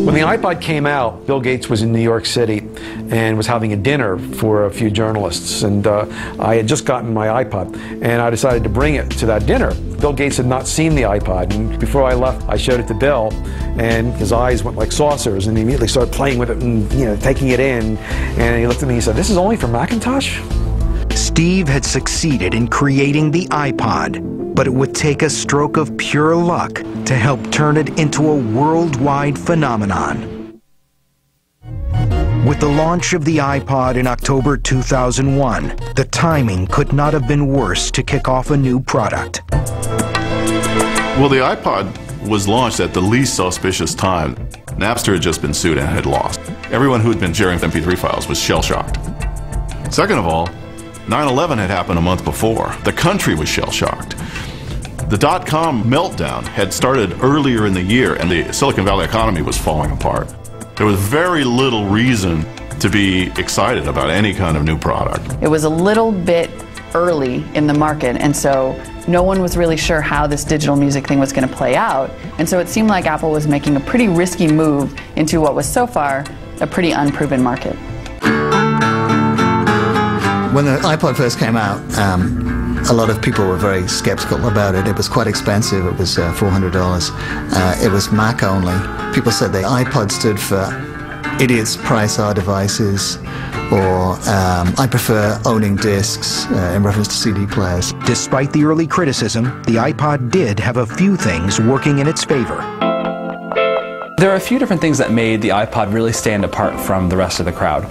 When the iPod came out, Bill Gates was in New York City and was having a dinner for a few journalists, and I had just gotten my iPod, and I decided to bring it to that dinner. Bill Gates had not seen the iPod, and before I left, I showed it to Bill, and his eyes went like saucers, and he immediately started playing with it and, you know, taking it in, and he looked at me and he said, "This is only for Macintosh?" Steve had succeeded in creating the iPod, but it would take a stroke of pure luck to help turn it into a worldwide phenomenon. With the launch of the iPod in October 2001, the timing could not have been worse to kick off a new product. Well, the iPod was launched at the least auspicious time. Napster had just been sued and had lost. Everyone who had been sharing MP3 files was shell-shocked. Second of all, 9/11 had happened a month before. The country was shell-shocked. The dot-com meltdown had started earlier in the year, and the Silicon Valley economy was falling apart. There was very little reason to be excited about any kind of new product. It was a little bit early in the market, and so no one was really sure how this digital music thing was going to play out. And so it seemed like Apple was making a pretty risky move into what was so far a pretty unproven market. When the iPod first came out, a lot of people were very skeptical about it. It was quite expensive. It was $400. It was Mac only. People said the iPod stood for idiots price our devices, or I prefer owning discs, in reference to CD players. Despite the early criticism, the iPod did have a few things working in its favor. There are a few different things that made the iPod really stand apart from the rest of the crowd.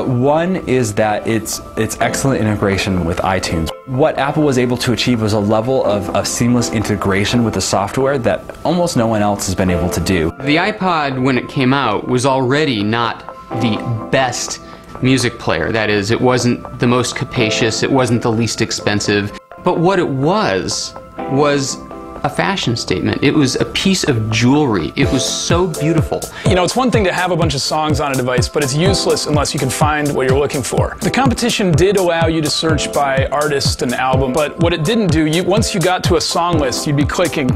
One is that it's excellent integration with iTunes. What Apple was able to achieve was a level of seamless integration with the software that almost no one else has been able to do. The iPod, when it came out, was already not the best music player. That is, it wasn't the most capacious, it wasn't the least expensive. But what it was a fashion statement. It was a piece of jewelry. It was so beautiful. You know, it's one thing to have a bunch of songs on a device, but it's useless unless you can find what you're looking for. The competition did allow you to search by artist and album, but what it didn't do, once you got to a song list, you'd be clicking,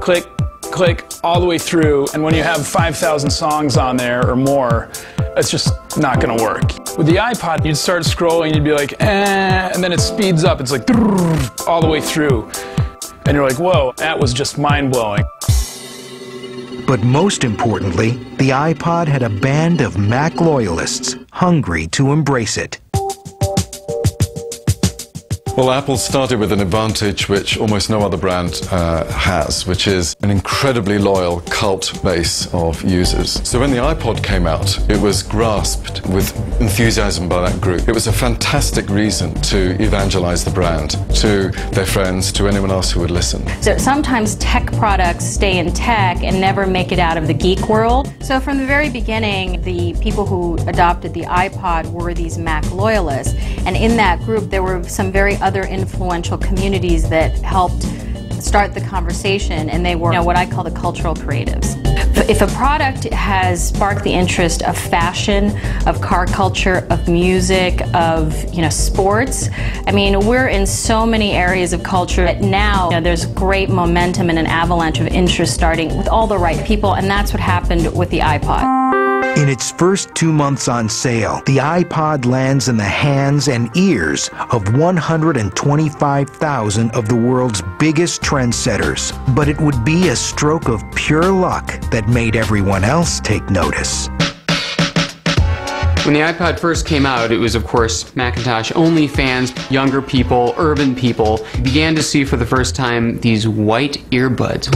click, click, all the way through, and when you have 5,000 songs on there or more, it's just not gonna work. With the iPod, you'd start scrolling, you'd be like, and then it speeds up. It's like, all the way through. And you're like, whoa, that was just mind-blowing. But most importantly, the iPod had a band of Mac loyalists hungry to embrace it. Well, Apple started with an advantage which almost no other brand has, which is an incredibly loyal cult base of users. So when the iPod came out, it was grasped with enthusiasm by that group. It was a fantastic reason to evangelize the brand to their friends, to anyone else who would listen. So sometimes tech products stay in tech and never make it out of the geek world. So from the very beginning, the people who adopted the iPod were these Mac loyalists. And in that group, there were some very other influential communities that helped start the conversation, and they were, what I call the cultural creatives. If a product has sparked the interest of fashion, of car culture, of music, of sports, I mean, we're in so many areas of culture that now there's great momentum and an avalanche of interest starting with all the right people, and that's what happened with the iPod. In its first 2 months on sale, the iPod lands in the hands and ears of 125,000 of the world's biggest trendsetters. But it would be a stroke of pure luck that made everyone else take notice. When the iPod first came out, it was, of course, Macintosh-only fans, younger people, urban people, began to see for the first time these white earbuds.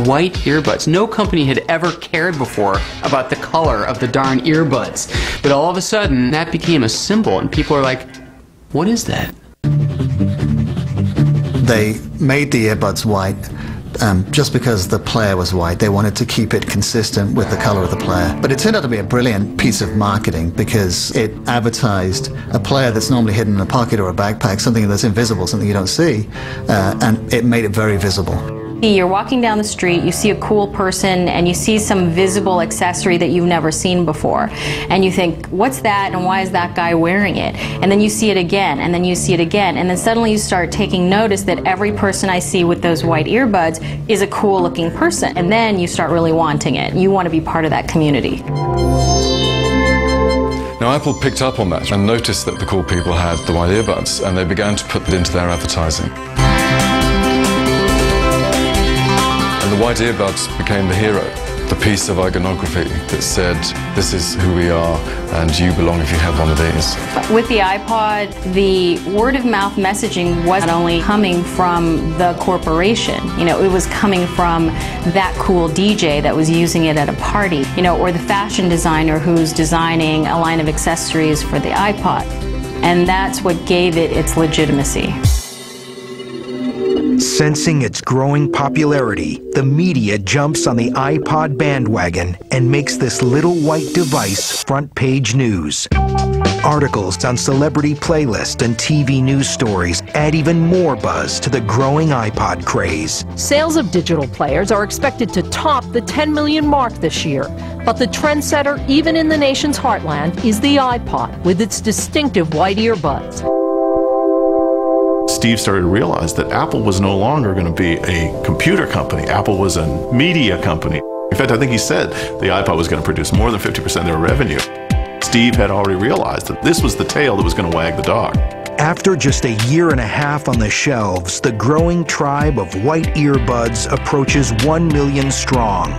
White earbuds. No company had ever cared before about the color of the darn earbuds. But all of a sudden, that became a symbol, and people are like, what is that? They made the earbuds white just because the player was white. They wanted to keep it consistent with the color of the player. But it turned out to be a brilliant piece of marketing because it advertised a player that's normally hidden in a pocket or a backpack, something that's invisible, something you don't see, and it made it very visible. You're walking down the street, you see a cool person, and you see some visible accessory that you've never seen before. And you think, what's that, and why is that guy wearing it? And then you see it again, and then you see it again, and then suddenly you start taking notice that every person I see with those white earbuds is a cool looking person. And then you start really wanting it. You want to be part of that community. Now, Apple picked up on that and noticed that the cool people had the white earbuds, and they began to put it into their advertising. And the white earbuds became the hero, the piece of iconography that said, this is who we are, and you belong if you have one of these. With the iPod, the word-of-mouth messaging was not only coming from the corporation, it was coming from that cool DJ that was using it at a party, or the fashion designer who's designing a line of accessories for the iPod. And that's what gave it its legitimacy. Sensing its growing popularity, the media jumps on the iPod bandwagon and makes this little white device front-page news. Articles on celebrity playlists and TV news stories add even more buzz to the growing iPod craze. Sales of digital players are expected to top the 10 million mark this year. But the trendsetter, even in the nation's heartland, is the iPod with its distinctive white earbuds. Steve started to realize that Apple was no longer going to be a computer company. Apple was a media company. In fact, I think he said the iPod was going to produce more than 50% of their revenue. Steve had already realized that this was the tail that was going to wag the dog. After just a year and a half on the shelves, the growing tribe of white earbuds approaches 1 million strong.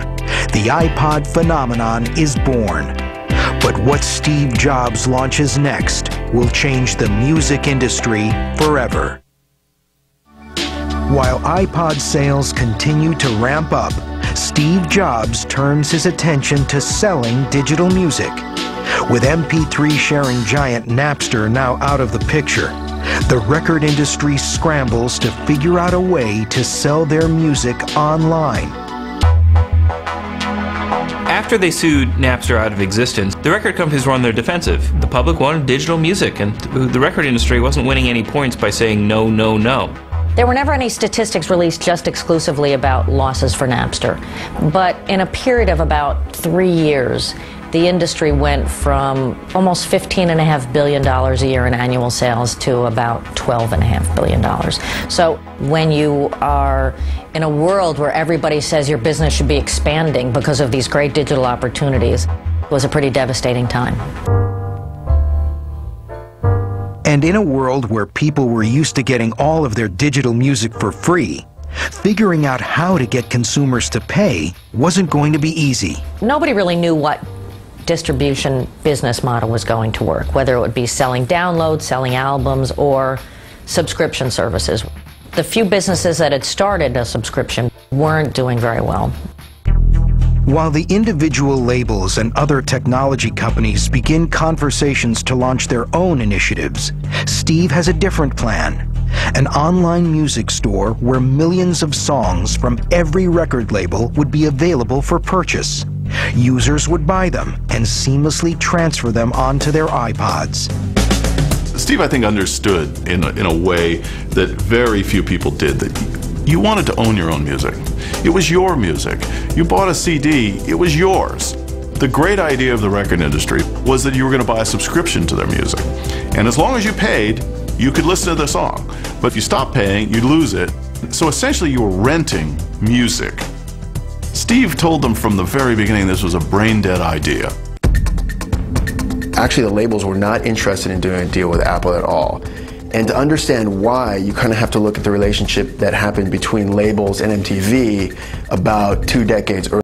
The iPod phenomenon is born. But what Steve Jobs launches next will change the music industry forever. While iPod sales continue to ramp up, Steve Jobs turns his attention to selling digital music. With MP3 sharing giant Napster now out of the picture, the record industry scrambles to figure out a way to sell their music online. After they sued Napster out of existence, the record companies were on their defensive. The public wanted digital music, and the record industry wasn't winning any points by saying no, no, no. There were never any statistics released just exclusively about losses for Napster. But in a period of about 3 years, the industry went from almost $15.5 billion a year in annual sales to about $12.5 billion. So when you are in a world where everybody says your business should be expanding because of these great digital opportunities, it was a pretty devastating time. And in a world where people were used to getting all of their digital music for free, figuring out how to get consumers to pay wasn't going to be easy. Nobody really knew what distribution business model was going to work, whether it would be selling downloads, selling albums, or subscription services. The few businesses that had started a subscription weren't doing very well. While the individual labels and other technology companies begin conversations to launch their own initiatives, Steve has a different plan. An online music store where millions of songs from every record label would be available for purchase. Users would buy them and seamlessly transfer them onto their iPods. Steve, I think, understood in a way that very few people did, that you wanted to own your own music. It was your music. You bought a CD, it was yours. The great idea of the record industry was that you were going to buy a subscription to their music. And as long as you paid, you could listen to the song. But if you stopped paying, you'd lose it. So essentially you were renting music. Steve told them from the very beginning this was a brain-dead idea. Actually, the labels were not interested in doing a deal with Apple at all. And to understand why, you kind of have to look at the relationship that happened between labels and MTV about 2 decades earlier.